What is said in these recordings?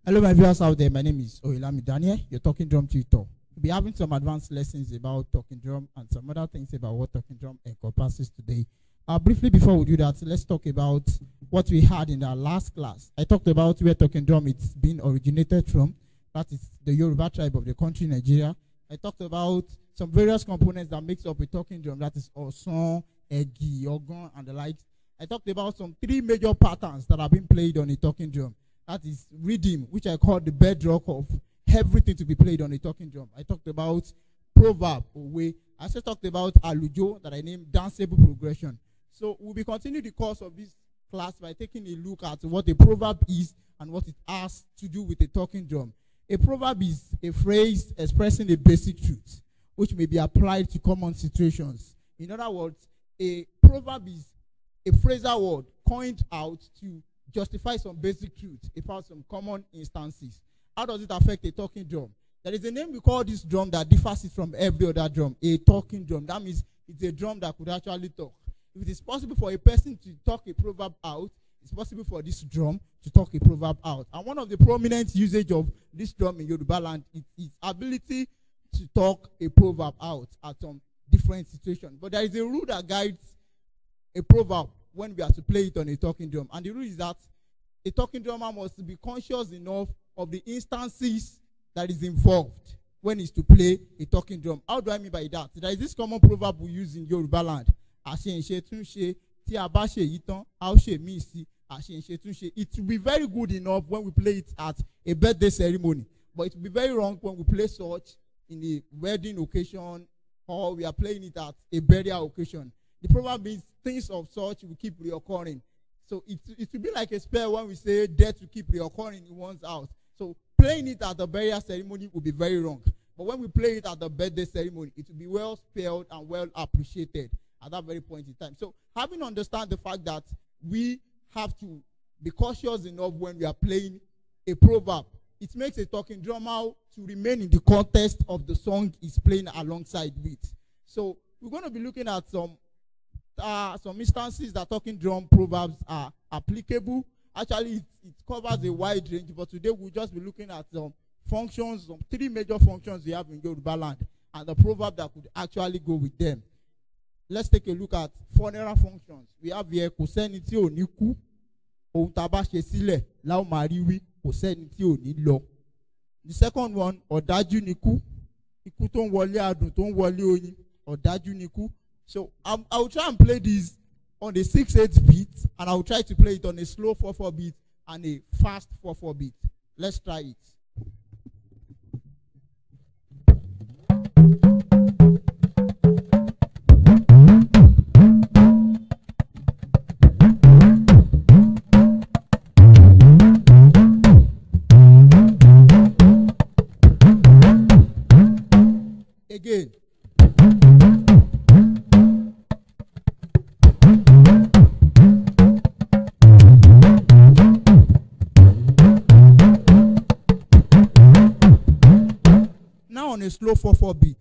Hello, my viewers out there. My name is Oyelami Daniel, your talking drum tutor. We'll be having some advanced lessons about talking drum and some other things about what talking drum encompasses today. Briefly, before we do that, let's talk about what we had in our last class. I talked about where talking drum it's been originated from. That is the Yoruba tribe of the country, Nigeria. I talked about some various components that makes up a talking drum. That is Oson, Egi, Ogon, and the likes. I talked about some 3 major patterns that have been played on a talking drum. That is rhythm, which I call the bedrock of everything to be played on a talking drum. I talked about proverb, Owe. I also talked about alujo, that I named danceable progression. So we'll be continuing the course of this class by taking a look at what a proverb is and what it has to do with a talking drum. A proverb is a phrase expressing a basic truth, which may be applied to common situations. In other words, a proverb is a phrasal word coined out to justify some basic truth about some common instances. How does it affect a talking drum? There is a name we call this drum that differs it from every other drum, a talking drum. That means it's a drum that could actually talk. If it is possible for a person to talk a proverb out, it's possible for this drum to talk a proverb out. And one of the prominent usage of this drum in Yoruba land is its ability to talk a proverb out at some different situations. But there is a rule that guides a proverb when we are to play it on a talking drum. And the rule is that a talking drummer must be conscious enough of the instances that is involved when it's to play a talking drum. How do I mean by that? There is this common proverb we use in Yoruba land. It will be very good enough when we play it at a birthday ceremony. But it will be very wrong when we play such in a wedding occasion or we are playing it at a burial occasion. The proverb means things of such will keep reoccurring. So it will be like a spell when we say death will keep reoccurring in one's house. So playing it at the burial ceremony will be very wrong. But when we play it at the birthday ceremony, it will be well spelled and well appreciated at that very point in time. So having understand the fact that we have to be cautious enough when we are playing a proverb, it makes a talking drummer to remain in the context of the song he's playing alongside with. So we're going to be looking at some instances that talking drum proverbs are applicable. Actually, it covers a wide range, but today we'll just be looking at some functions, some 3 major functions we have in Yoruba land, and the proverb that could actually go with them. Let's take a look at funeral functions. We have here koseni ti o ni ku, ohun ta ba se sile la o ma ri wi, koseni ti o ni lo. The second one, ọ̀dájú ni kú, ikú tó ń wọlé adùn tó ń wọlé oyin, ọ̀dájú ni kú. So I will try and play this on the 6/8 beat, and I will try to play it on a slow 4/4 beat and a fast 4/4 beat. Let's try it. Again. slow 4/4 beat.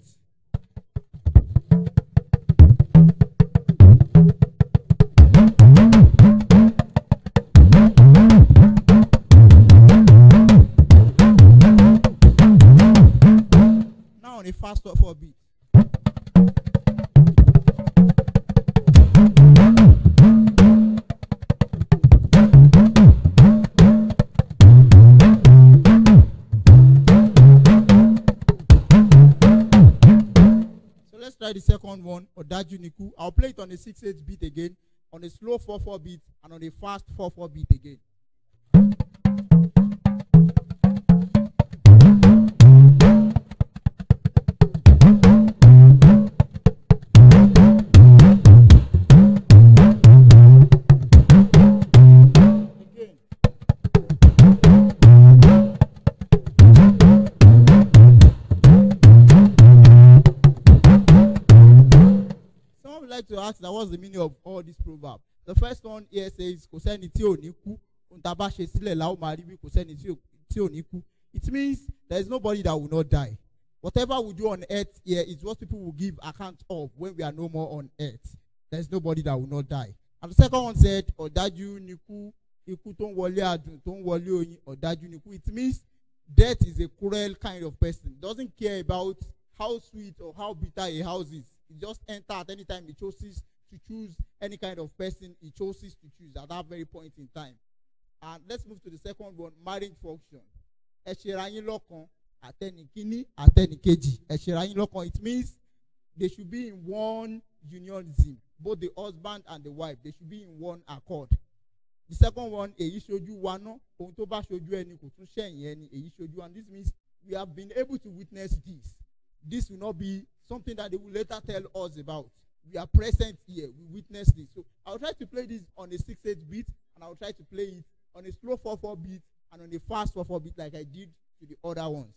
Now on a fast 4/4 beat. Let's try the second one, Odaju Niku. I'll play it on a 6/8 beat again, on a slow 4/4 beat, and on a fast 4/4 beat again. Like to ask that what's the meaning of all this proverb. The first one here says kò sẹ́ni tí ò ní kú, ohun tá bá ṣe sílẹ̀ la ó máa rí bí kò sẹ́ni tí ò ní kú. It means there is nobody that will not die. Whatever we do on earth here is what people will give account of when we are no more on earth. There is nobody that will not die. And the second one said ọ̀dájú nikú, ikú tó ń wọlé àdùn tó ń wọlé oyin, ọ̀dájú nikú. It means death is a cruel kind of person. Doesn't care about how sweet or how bitter a house is. He just enter at any time he chooses to choose any kind of person he chooses to choose at that very point in time. And let's move to the second one, marriage function. Ẹ ṣera yín lọ́kan, àtẹnìkíní, àtẹnìkejì. Ẹ ṣera yín lọ́kan. It means they should be in one unionism. Both the husband and the wife, they should be in one accord. The second one, èyí ṣojú wa ná, ohun tó bá ṣojú ẹni kò tún ṣẹ̀yìn ẹni, èyí ṣojú wa. And this means we have been able to witness this. This will not be something that they will later tell us about. We are present here. We witness this. So I'll try to play this on a 6/8 beat, and I'll try to play it on a slow 4/4 beat and on a fast 4/4 beat like I did to the other ones.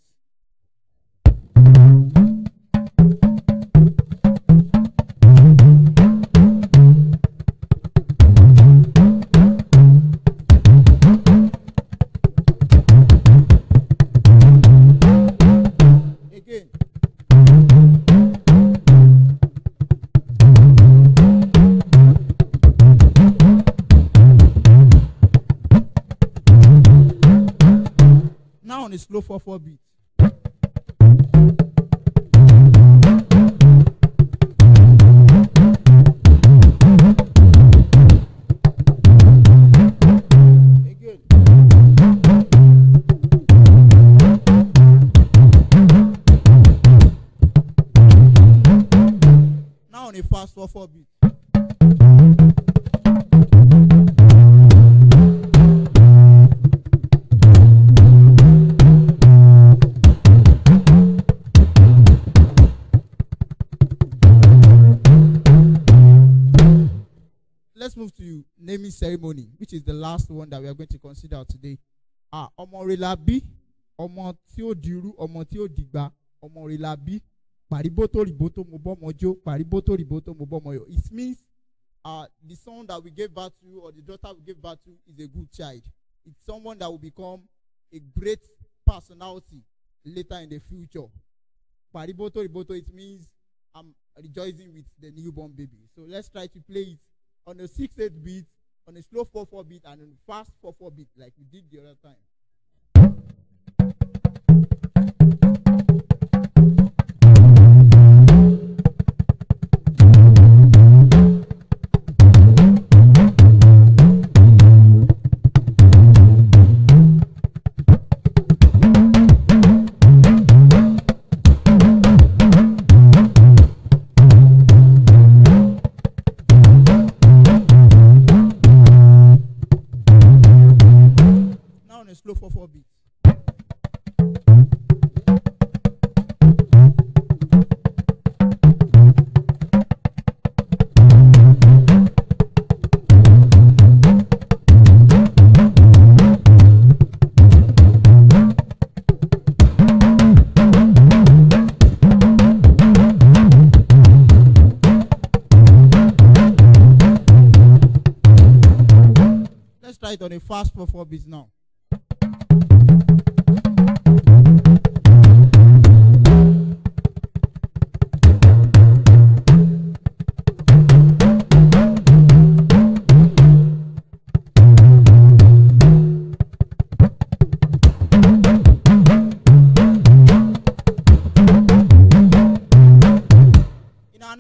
On a slow 4/4 beat. Again. Now on a fast 4/4 beat. Let's move to naming ceremony, which is the last one that we are going to consider today. Ọmọ rẹ̀ la bí, ọmọ tí ó dirú, ọmọ tí ó dìgbà, ọmọ rẹ̀ la bí, pàríbótó rìbótó mo bọ́mọ jó, pàríbótó rìbótó mo bọ́mọ yọ̀. It means the son that we gave birth to or the daughter we gave birth to is a good child. It's someone that will become a great personality later in the future. Pàríbótó rìbótó, it means I'm rejoicing with the newborn baby. So let's try to play it on a 6/8 beat, on a slow 4/4 beat, and on a fast 4/4 beat like we did the other time. Slow 4/4 beat. Let's try it on a fast 4/4 beat now.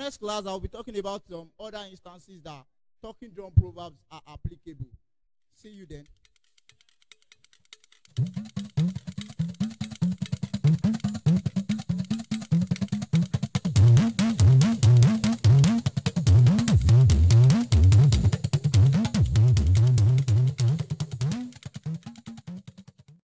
next class, I'll be talking about some other instances that talking drum proverbs are applicable. See you then.